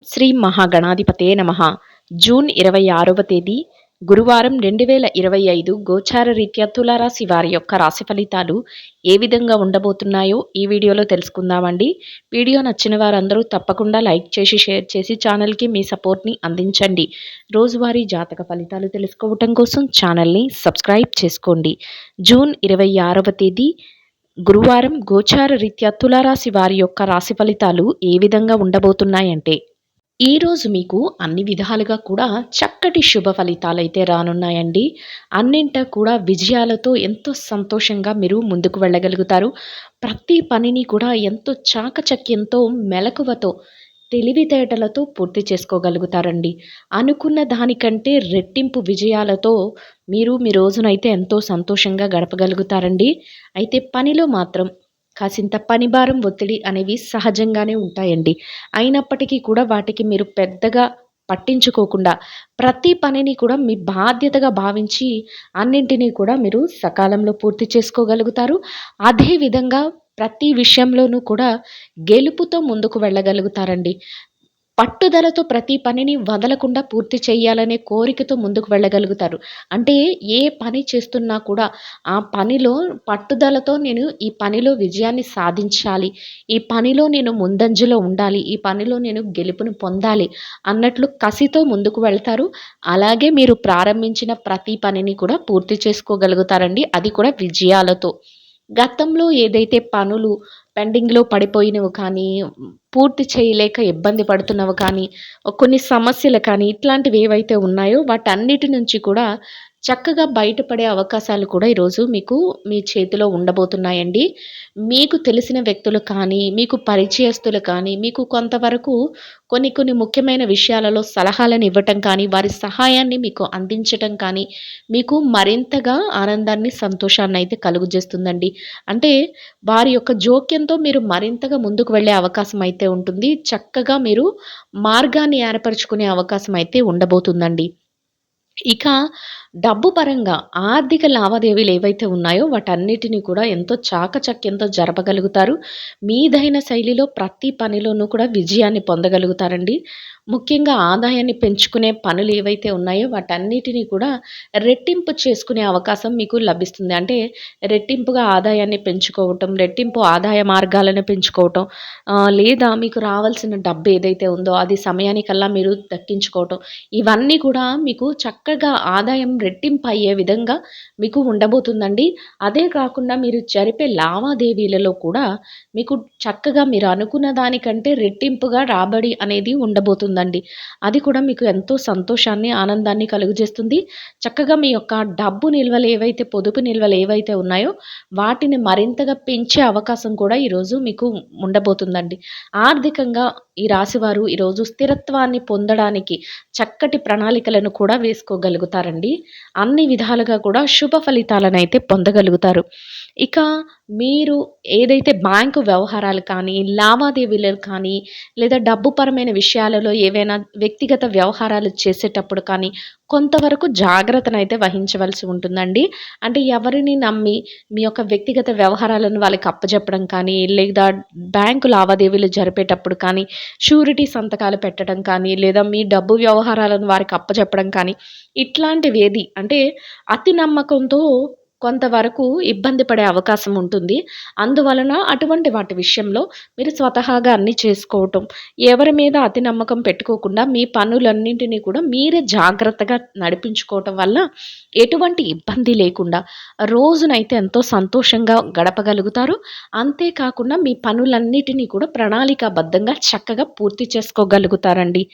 శ్రీ మహాగణాధిపతే నమః. జూన్ 26వ తేదీ గురువారం 2025 గోచార రీత్యా తులారాశి వారి యొక్క రాశి ఫలితాలు ఏ విధంగా ఉండబోతున్నాయో ఈ వీడియోలో తెలుసుకుందామండి. వీడియో నచ్చిన వారందరూ తప్పకుండా లైక్ చేసి, షేర్ చేసి ఛానల్‌కి మీ సపోర్ట్‌ని అందించండి. రోజువారీ జాతక ఫలితాలు తెలుసుకోవటం కోసం ఛానల్‌ని సబ్స్క్రైబ్ చేసుకోండి. జూన్ 26వ తేదీ గురువారం గోచార రీత్యా తులారాశి వారి యొక్క రాశి ఫలితాలు ఏ విధంగా ఉండబోతున్నాయంటే, ఈరోజు మీకు అన్ని విధాలుగా కూడా చక్కటి శుభ ఫలితాలైతే రానున్నాయండి. అన్నింటా కూడా విజయాలతో ఎంతో సంతోషంగా మీరు ముందుకు వెళ్ళగలుగుతారు. ప్రతి పనిని కూడా ఎంతో చాకచక్యంతో, మెలకువతో, తెలివితేటలతో పూర్తి చేసుకోగలుగుతారండి. అనుకున్న దానికంటే రెట్టింపు విజయాలతో మీరు మీ రోజునైతే ఎంతో సంతోషంగా గడపగలుగుతారండి. అయితే పనిలో మాత్రం కాసింత పనిభారం, ఒత్తిడి అనేవి సహజంగానే ఉంటాయండి. అయినప్పటికీ కూడా వాటికి మీరు పెద్దగా పట్టించుకోకుండా ప్రతి పనిని కూడా మీ బాధ్యతగా భావించి అన్నింటినీ కూడా మీరు సకాలంలో పూర్తి చేసుకోగలుగుతారు. అదే విధంగా ప్రతి విషయంలోనూ కూడా గెలుపుతో ముందుకు వెళ్ళగలుగుతారండి. పట్టుదలతో ప్రతి పనిని వదలకుండా పూర్తి చేయాలనే కోరికతో ముందుకు వెళ్ళగలుగుతారు. అంటే ఏ పని చేస్తున్నా కూడా ఆ పనిలో పట్టుదలతో నేను ఈ పనిలో విజయాన్ని సాధించాలి. ఈ పనిలో నేను ముందంజలో ఉండాలి. ఈ పనిలో నేను గెలుపును పొందాలి అన్నట్లు కసితో ముందుకు వెళ్తారు. అలాగే మీరు ప్రారంభించిన ప్రతి పనిని కూడా పూర్తి చేసుకోగలుగుతారండి. అది కూడా విజయాలతో. గతంలో ఏదైతే పనులు పెండింగ్‌లో పడిపోయినవి కానీ, పూర్తి చేయలేక ఇబ్బంది పడుతున్నవి కానీ, కొన్ని సమస్యలు కానీ, ఇట్లాంటివి ఏవైతే ఉన్నాయో వాటన్నిటి నుంచి కూడా చక్కగా బయటపడే అవకాశాలు కూడా ఈరోజు మీకు మీ చేతిలో ఉండబోతున్నాయండి. మీకు తెలిసిన వ్యక్తులు కానీ, మీకు పరిచయస్తులు కానీ, మీకు కొంతవరకు కొన్ని ముఖ్యమైన విషయాలలో సలహాలను ఇవ్వటం కానీ, వారి సహాయాన్ని మీకు అందించటం కానీ, మీకు మరింతగా ఆనందాన్ని, సంతోషాన్నయితే కలుగజేస్తుందండి. అంటే వారి యొక్క జోక్యంతో మీరు మరింతగా ముందుకు వెళ్ళే అవకాశం అయితే ఉంటుంది. చక్కగా మీరు మార్గాన్ని ఏర్పరుచుకునే అవకాశం అయితే ఉండబోతుందండి. ఇక డబ్బు పరంగా ఆర్థిక లావాదేవీలు ఏవైతే ఉన్నాయో వాటన్నిటిని కూడా ఎంతో చాకచక్యంతో జరపగలుగుతారు. మీదైన శైలిలో ప్రతి పనిలోనూ కూడా విజయాన్ని పొందగలుగుతారండి. ముఖ్యంగా ఆదాయాన్ని పెంచుకునే పనులు ఏవైతే ఉన్నాయో వాటన్నిటిని కూడా రెట్టింపు చేసుకునే అవకాశం మీకు లభిస్తుంది. అంటే రెట్టింపుగా ఆదాయాన్ని పెంచుకోవటం, రెట్టింపు ఆదాయ మార్గాలను పెంచుకోవటం, లేదా మీకు రావాల్సిన డబ్బు ఏదైతే ఉందో అది సమయానికల్లా మీరు దక్కించుకోవటం. ఇవన్నీ కూడా మీకు చక్కగా ఆదాయం రెట్టింపు అయ్యే విధంగా మీకు ఉండబోతుందండి. అదే కాకుండా మీరు జరిపే లావాదేవీలలో కూడా మీకు చక్కగా మీరు అనుకున్న దానికంటే రెట్టింపుగా రాబడి అనేది ఉండబోతుందండి. అది కూడా మీకు ఎంతో సంతోషాన్ని, ఆనందాన్ని కలుగజేస్తుంది. చక్కగా మీ యొక్క డబ్బు నిల్వలు ఏవైతే, పొదుపు నిల్వలు ఏవైతే ఉన్నాయో వాటిని మరింతగా పెంచే అవకాశం కూడా ఈరోజు మీకు ఉండబోతుందండి. ఆర్థికంగా ఈ రాశివారు ఈరోజు స్థిరత్వాన్ని పొందడానికి చక్కటి ప్రణాళికలను కూడా వేసుకోగలుగుతారండి. అన్ని విధాలుగా కూడా శుభ ఫలితాలనైతే పొందగలుగుతారు. ఇక మీరు ఏదైతే బ్యాంకు వ్యవహారాలు కానీ, లావాదేవీలు కానీ, లేదా డబ్బుపరమైన విషయాలలో ఏవైనా వ్యక్తిగత వ్యవహారాలు చేసేటప్పుడు కానీ, కొంతవరకు జాగ్రత్తనైతే వహించవలసి ఉంటుందండి. అంటే ఎవరిని నమ్మి మీ యొక్క వ్యక్తిగత వ్యవహారాలను వాళ్ళకి అప్పజెప్పడం కానీ, లేదా బ్యాంకు లావాదేవీలు జరిపేటప్పుడు కానీ, షూరిటీ సంతకాలు పెట్టడం కానీ, లేదా మీ డబ్బు వ్యవహారాలను వారికి అప్పజెప్పడం కానీ, ఇట్లాంటివేది అంటే అతి నమ్మకంతో కొంతవరకు ఇబ్బంది పడే అవకాశం ఉంటుంది. అందువలన అటువంటి వాటి విషయంలో మీరు స్వతహాగా అన్నీ చేసుకోవటం, ఎవరి మీద అతి నమ్మకం పెట్టుకోకుండా మీ పనులన్నింటినీ కూడా మీరే జాగ్రత్తగా నడిపించుకోవటం వల్ల ఎటువంటి ఇబ్బంది లేకుండా రోజునైతే ఎంతో సంతోషంగా గడపగలుగుతారు. అంతేకాకుండా మీ పనులన్నిటినీ కూడా ప్రణాళికాబద్ధంగా చక్కగా పూర్తి చేసుకోగలుగుతారండి.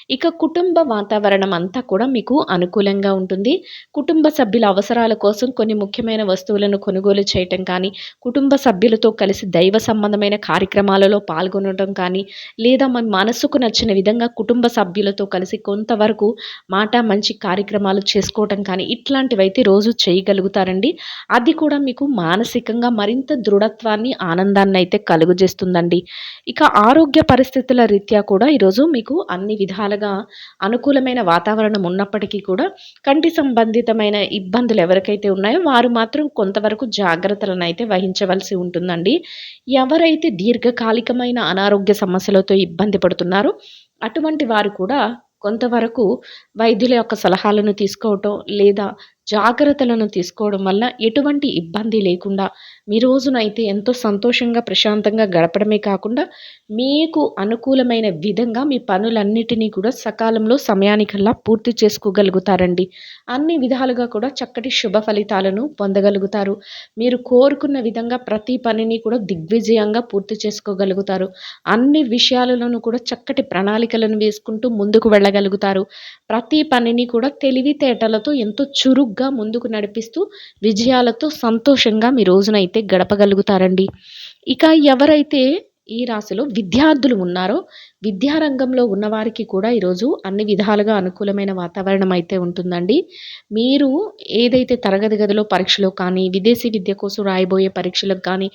ఇక కుటుంబ వాతావరణం అంతా కూడా మీకు అనుకూలంగా ఉంటుంది. కుటుంబ సభ్యుల అవసరాల కోసం కొన్ని ముఖ్యమైన వస్తువులను కొనుగోలు చేయటం కానీ, కుటుంబ సభ్యులతో కలిసి దైవ సంబంధమైన కార్యక్రమాలలో పాల్గొనడం కానీ, లేదా మన మనసుకు నచ్చిన విధంగా కుటుంబ సభ్యులతో కలిసి కొంతవరకు మంచి కార్యక్రమాలు చేసుకోవటం కానీ, ఇట్లాంటివైతే రోజు చేయగలుగుతారండి. అది కూడా మీకు మానసికంగా మరింత దృఢత్వాన్ని, ఆనందాన్నయితే కలుగజేస్తుందండి. ఇక ఆరోగ్య పరిస్థితుల రీత్యా కూడా ఈరోజు మీకు అన్ని విధాలుగా అనుకూలమైన వాతావరణం ఉన్నప్పటికీ కూడా కంటి సంబంధితమైన ఇబ్బందులు ఎవరికైతే ఉన్నాయో వారు మాత్రం కొంతవరకు జాగ్రత్తలనైతే వహించవలసి ఉంటుందండి. ఎవరైతే దీర్ఘకాలికమైన అనారోగ్య సమస్యలతో ఇబ్బంది పడుతున్నారో అటువంటి వారు కూడా కొంతవరకు వైద్యుల యొక్క సలహాలను తీసుకోవటం లేదా జాగ్రత్తలను తీసుకోవడం వల్ల ఎటువంటి ఇబ్బంది లేకుండా మీ రోజునైతే ఎంతో సంతోషంగా, ప్రశాంతంగా గడపడమే కాకుండా మీకు అనుకూలమైన విధంగా మీ పనులన్నిటినీ కూడా సకాలంలో సమయానికల్లా పూర్తి చేసుకోగలుగుతారండి. అన్ని విధాలుగా కూడా చక్కటి శుభ ఫలితాలను పొందగలుగుతారు. మీరు కోరుకున్న విధంగా ప్రతి పనిని కూడా దిగ్విజయంగా పూర్తి చేసుకోగలుగుతారు. అన్ని విషయాలలోనూ కూడా చక్కటి ప్రణాళికలను వేసుకుంటూ ముందుకు వెళ్ళగలుగుతారు. ప్రతి పనిని కూడా తెలివితేటలతో ఎంతో చురుగ్గా ముందుకు నడిపిస్తూ విజయాలతో సంతోషంగా మీ రోజునైతే గడపగలుగుతారండి. ఇక ఎవరైతే ఈ రాశిలో విద్యార్థులు ఉన్నారో, విద్యారంగంలో ఉన్నవారికి కూడా ఈరోజు అన్ని విధాలుగా అనుకూలమైన వాతావరణం అయితే ఉంటుందండి. మీరు ఏదైతే తరగతి గదిలో పరీక్షలో కానీ, విదేశీ విద్య కోసం రాయబోయే పరీక్షలకు కానీ,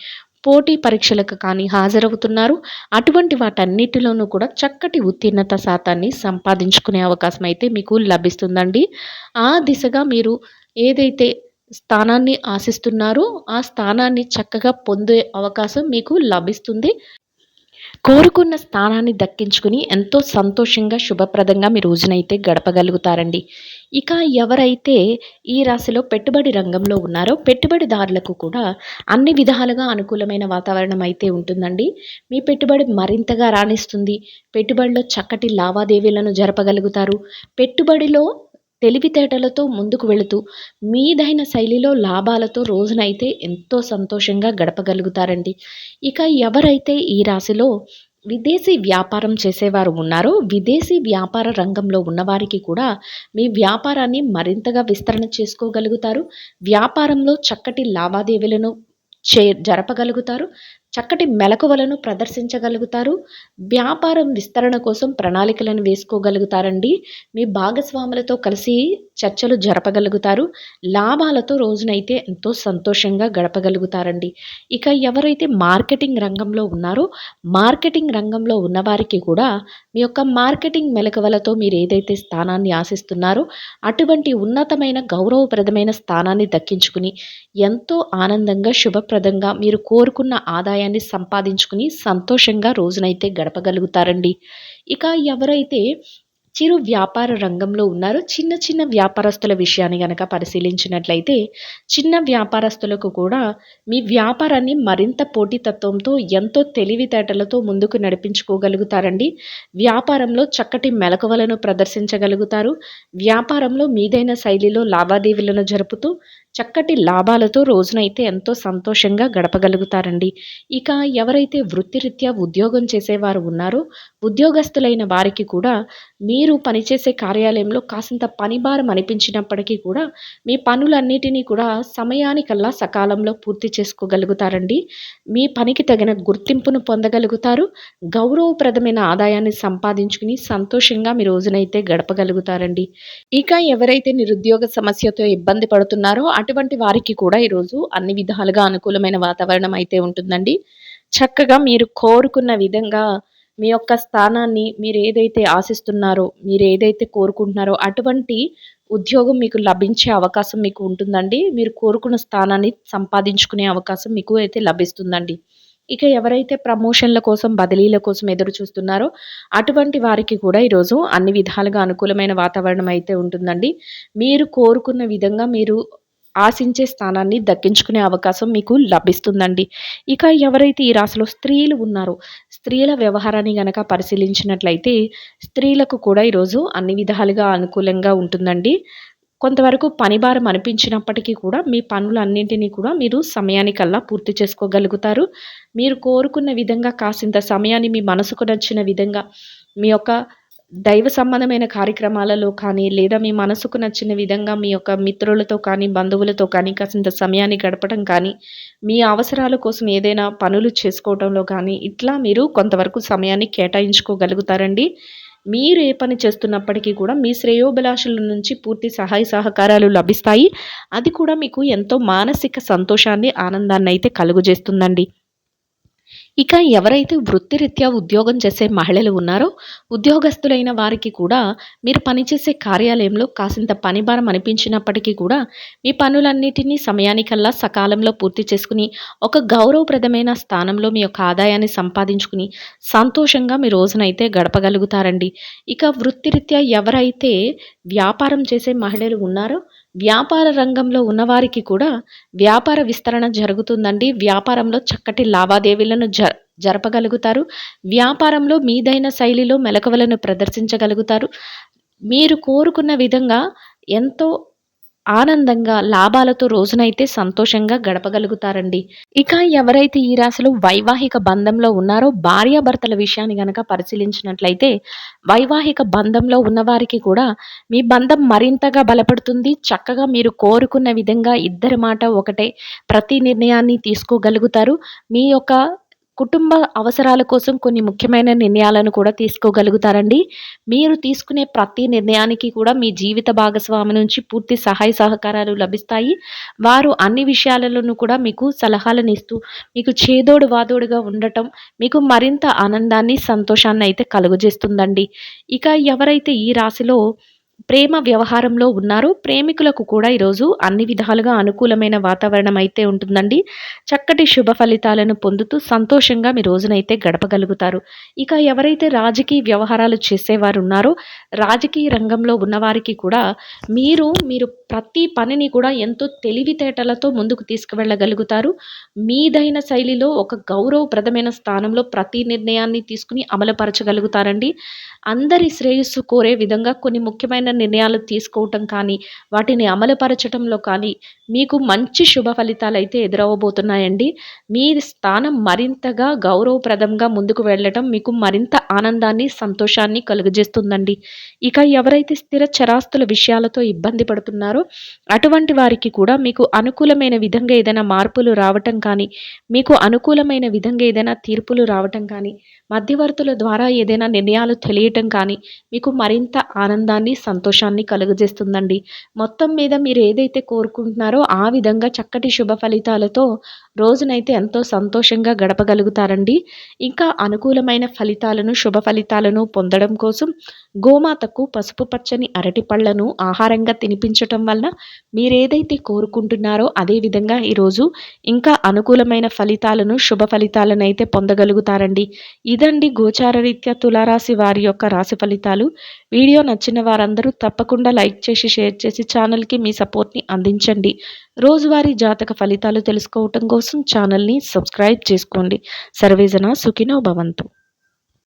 పోటీ పరీక్షలకు కానీ హాజరవుతున్నారు. అటువంటి వాటన్నిటిలోనూ కూడా చక్కటి ఉత్తీర్ణత శాతాన్ని సంపాదించుకునే అవకాశం అయితే మీకు లభిస్తుందండి. ఆ దిశగా మీరు ఏదైతే స్థానాన్ని ఆశిస్తున్నారో, ఆ స్థానాన్ని చక్కగా పొందే అవకాశం మీకు లభిస్తుంది. కోరుకున్న స్థానాన్ని దక్కించుకుని ఎంతో సంతోషంగా, శుభప్రదంగా మీ రోజునైతే గడపగలుగుతారండి. ఇక ఎవరైతే ఈ రాశిలో పెట్టుబడి రంగంలో ఉన్నారో, పెట్టుబడిదారులకు కూడా అన్ని విధాలుగా అనుకూలమైన వాతావరణం అయితే ఉంటుందండి. మీ పెట్టుబడి మరింతగా రాణిస్తుంది. పెట్టుబడిలో చక్కటి లావాదేవీలను జరపగలుగుతారు. పెట్టుబడిలో తెలివితేటలతో ముందుకు వెళుతూ మీదైన శైలిలో లాభాలతో రోజునైతే ఎంతో సంతోషంగా గడపగలుగుతారండి. ఇక ఎవరైతే ఈ రాశిలో విదేశీ వ్యాపారం చేసేవారు ఉన్నారో, విదేశీ వ్యాపార రంగంలో ఉన్నవారికి కూడా మీ వ్యాపారాన్ని మరింతగా విస్తరణ చేసుకోగలుగుతారు. వ్యాపారంలో చక్కటి లావాదేవీలను జరపగలుగుతారు. చక్కటి మెలకువలను ప్రదర్శించగలుగుతారు. వ్యాపారం విస్తరణ కోసం ప్రణాళికలను వేసుకోగలుగుతారండి. మీ భాగస్వాములతో కలిసి చర్చలు జరపగలుగుతారు. లాభాలతో రోజునైతే ఎంతో సంతోషంగా గడపగలుగుతారండి. ఇక ఎవరైతే మార్కెటింగ్ రంగంలో ఉన్నారో, మార్కెటింగ్ రంగంలో ఉన్నవారికి కూడా మీ యొక్క మార్కెటింగ్ మెలకువలతో మీరు ఏదైతే స్థానాన్ని ఆశిస్తున్నారో, అటువంటి ఉన్నతమైన గౌరవప్రదమైన స్థానాన్ని దక్కించుకుని ఎంతో ఆనందంగా, శుభప్రదంగా మీరు కోరుకున్న ఆదాయాన్ని సంపాదించుకుని సంతోషంగా రోజునైతే గడపగలుగుతారండి. ఇక ఎవరైతే చిరు వ్యాపార రంగంలో ఉన్నారో, చిన్న చిన్న వ్యాపారస్తుల విషయాన్ని గనక పరిశీలించినట్లయితే, చిన్న వ్యాపారస్తులకు కూడా మీ వ్యాపారాన్ని మరింత పోటీతత్వంతో, ఎంతో తెలివితేటలతో ముందుకు నడిపించుకోగలుగుతారండి. వ్యాపారంలో చక్కటి మెలకువలను ప్రదర్శించగలుగుతారు. వ్యాపారంలో మీదైన శైలిలో లావాదేవీలను జరుపుతూ చక్కటి లాభాలతో రోజునైతే ఎంతో సంతోషంగా గడపగలుగుతారండి. ఇక ఎవరైతే వృత్తిరీత్యా ఉద్యోగం చేసేవారు ఉన్నారో, ఉద్యోగస్తులైన వారికి కూడా మీరు పనిచేసే కార్యాలయంలో కాసింత పనిభారం అనిపించినప్పటికీ కూడా మీ పనులన్నిటినీ కూడా సమయానికల్లా సకాలంలో పూర్తి చేసుకోగలుగుతారండి. మీ పనికి తగిన గుర్తింపును పొందగలుగుతారు. గౌరవప్రదమైన ఆదాయాన్ని సంపాదించుకుని సంతోషంగా మీ రోజునైతే గడపగలుగుతారండి. ఇక ఎవరైతే నిరుద్యోగ సమస్యతో ఇబ్బంది పడుతున్నారో, అటువంటి వారికి కూడా ఈరోజు అన్ని విధాలుగా అనుకూలమైన వాతావరణం అయితే ఉంటుందండి. చక్కగా మీరు కోరుకున్న విధంగా మీ యొక్క స్థానాన్ని మీరు ఏదైతే ఆశిస్తున్నారో, మీరు ఏదైతే కోరుకుంటున్నారో అటువంటి ఉద్యోగం మీకు లభించే అవకాశం మీకు ఉంటుందండి. మీరు కోరుకున్న స్థానాన్ని సంపాదించుకునే అవకాశం మీకు అయితే లభిస్తుందండి. ఇక ఎవరైతే ప్రమోషన్ల కోసం, బదిలీల కోసం ఎదురు చూస్తున్నారో అటువంటి వారికి కూడా ఈరోజు అన్ని విధాలుగా అనుకూలమైన వాతావరణం అయితే ఉంటుందండి. మీరు కోరుకున్న విధంగా మీరు ఆశించే స్థానాన్ని దక్కించుకునే అవకాశం మీకు లభిస్తుందండి. ఇక ఎవరైతే ఈ రాశిలో స్త్రీలు ఉన్నారో, స్త్రీల వ్యవహారాన్ని గనక పరిశీలించినట్లయితే, స్త్రీలకు కూడా ఈరోజు అన్ని విధాలుగా అనుకూలంగా ఉంటుందండి. కొంతవరకు పనిభారం అనిపించినప్పటికీ కూడా మీ పనులన్నింటినీ కూడా మీరు సమయానికల్లా పూర్తి చేసుకోగలుగుతారు. మీరు కోరుకున్న విధంగా కాసింత సమయాన్ని మీ మనసుకు నచ్చిన విధంగా మీ యొక్క దైవ సంబంధమైన కార్యక్రమాలలో కానీ, లేదా మీ మనసుకు నచ్చిన విధంగా మీ యొక్క మిత్రులతో కానీ, బంధువులతో కానీ కాసింత సమయాన్ని గడపడం కానీ, మీ అవసరాల కోసం ఏదైనా పనులు చేసుకోవడంలో కానీ, ఇట్లా మీరు కొంతవరకు సమయాన్ని కేటాయించుకోగలుగుతారండి. మీరు ఏ పని చేస్తున్నప్పటికీ కూడా మీ శ్రేయోభిలాషుల నుంచి పూర్తి సహాయ సహకారాలు లభిస్తాయి. అది కూడా మీకు ఎంతో మానసిక సంతోషాన్ని, ఆనందాన్ని అయితే కలుగజేస్తుందండి. ఇక ఎవరైతే వృత్తిరీత్యా ఉద్యోగం చేసే మహిళలు ఉన్నారో, ఉద్యోగస్తులైన వారికి కూడా మీరు పనిచేసే కార్యాలయంలో కాసింత పనిభారం అనిపించినప్పటికీ కూడా, మీ పనులన్నిటినీ సమయానికల్లా సకాలంలో పూర్తి చేసుకుని, ఒక గౌరవప్రదమైన స్థానంలో మీ యొక్క ఆదాయాన్ని సంపాదించుకుని, సంతోషంగా మీ రోజునైతే గడపగలుగుతారండి. ఇక వృత్తిరీత్యా ఎవరైతే వ్యాపారం చేసే మహిళలు ఉన్నారో, వ్యాపార రంగంలో ఉన్నవారికి కూడా వ్యాపార విస్తరణ జరుగుతుందండి. వ్యాపారంలో చక్కటి లావాదేవీలను జరపగలుగుతారు. వ్యాపారంలో మీదైన శైలిలో మెలకువలను ప్రదర్శించగలుగుతారు. మీరు కోరుకున్న విధంగా ఎంతో ఆనందంగా, లాభాలతో రోజునైతే సంతోషంగా గడపగలుగుతారండి. ఇక ఎవరైతే ఈ రాశిలో వైవాహిక బంధంలో ఉన్నారో, భార్యాభర్తల విషయాన్ని గనక పరిశీలించినట్లయితే, వైవాహిక బంధంలో ఉన్నవారికి కూడా మీ బంధం మరింతగా బలపడుతుంది. చక్కగా మీరు కోరుకున్న విధంగా ఇద్దరి మాట ఒకటే. ప్రతి నిర్ణయాన్ని తీసుకోగలుగుతారు. మీ యొక్క కుటుంబ అవసరాల కోసం కొన్ని ముఖ్యమైన నిర్ణయాలను కూడా తీసుకోగలుగుతారండి. మీరు తీసుకునే ప్రతి నిర్ణయానికి కూడా మీ జీవిత భాగస్వామి నుంచి పూర్తి సహాయ సహకారాలు లభిస్తాయి. వారు అన్ని విషయాలలోనూ కూడా మీకు సలహాలనిస్తూ, మీకు చేదోడు వాదోడుగా ఉండటం మీకు మరింత ఆనందాన్ని, సంతోషాన్ని అయితే కలుగజేస్తుందండి. ఇక ఎవరైతే ఈ రాశిలో ప్రేమ వ్యవహారంలో ఉన్నారో, ప్రేమికులకు కూడా ఈరోజు అన్ని విధాలుగా అనుకూలమైన వాతావరణం అయితే ఉంటుందండి. చక్కటి శుభ ఫలితాలను పొందుతూ సంతోషంగా మీ రోజునైతే గడపగలుగుతారు. ఇక ఎవరైతే రాజకీయ వ్యవహారాలు చేసేవారు ఉన్నారో, రాజకీయ రంగంలో ఉన్నవారికి కూడా మీరు ప్రతి పనిని కూడా ఎంతో తెలివితేటలతో ముందుకు తీసుకువెళ్ళగలుగుతారు. మీదైన శైలిలో ఒక గౌరవప్రదమైన స్థానంలో ప్రతి నిర్ణయాన్ని తీసుకుని అమలుపరచగలుగుతారండి. అందరి శ్రేయస్సు కోరే విధంగా కొన్ని ముఖ్యమైన నిర్ణయాలు తీసుకోవటం కానీ, వాటిని అమలుపరచటంలో కానీ మీకు మంచి శుభ ఫలితాలైతే ఎదురవ్వబోతున్నాయండి. మీ స్థానం మరింతగా గౌరవప్రదంగా ముందుకు వెళ్ళటం మీకు మరింత ఆనందాన్ని, సంతోషాన్ని కలుగజేస్తుందండి. ఇక ఎవరైతే స్థిర చరాస్తుల విషయాలతో ఇబ్బంది పడుతున్నారో, అటువంటి వారికి కూడా మీకు అనుకూలమైన విధంగా ఏదైనా మార్పులు రావటం కానీ, మీకు అనుకూలమైన విధంగా ఏదైనా తీర్పులు రావటం కానీ, మధ్యవర్తుల ద్వారా ఏదైనా నిర్ణయాలు తెలియటం కానీ మీకు మరింత ఆనందాన్ని, సంతోషాన్ని కలుగజేస్తుందండి. మొత్తం మీద మీరు ఏదైతే కోరుకుంటున్నారో ఆ విధంగా చక్కటి శుభ ఫలితాలతో రోజునైతే ఎంతో సంతోషంగా గడపగలుగుతారండి. ఇంకా అనుకూలమైన ఫలితాలను, శుభ ఫలితాలను పొందడం కోసం గోమాతకు పసుపు పచ్చని అరటి పళ్ళను ఆహారంగా తినిపించటం వలన మీరేదైతే కోరుకుంటున్నారో అదే విధంగా ఈరోజు ఇంకా అనుకూలమైన ఫలితాలను, శుభ ఫలితాలను అయితే పొందగలుగుతారండి. ఇదండి గోచార రీత్యా తులారాశి వారి యొక్క రాశి ఫలితాలు. వీడియో నచ్చిన వారందరూ తప్పకుండా లైక్ చేసి, షేర్ చేసి ఛానల్కి మీ సపోర్ట్ని అందించండి. రోజువారీ జాతక ఫలితాలు తెలుసుకోవటం కోసం ఛానల్ని సబ్స్క్రైబ్ చేసుకోండి. సర్వేజన సుఖినో భవంతు.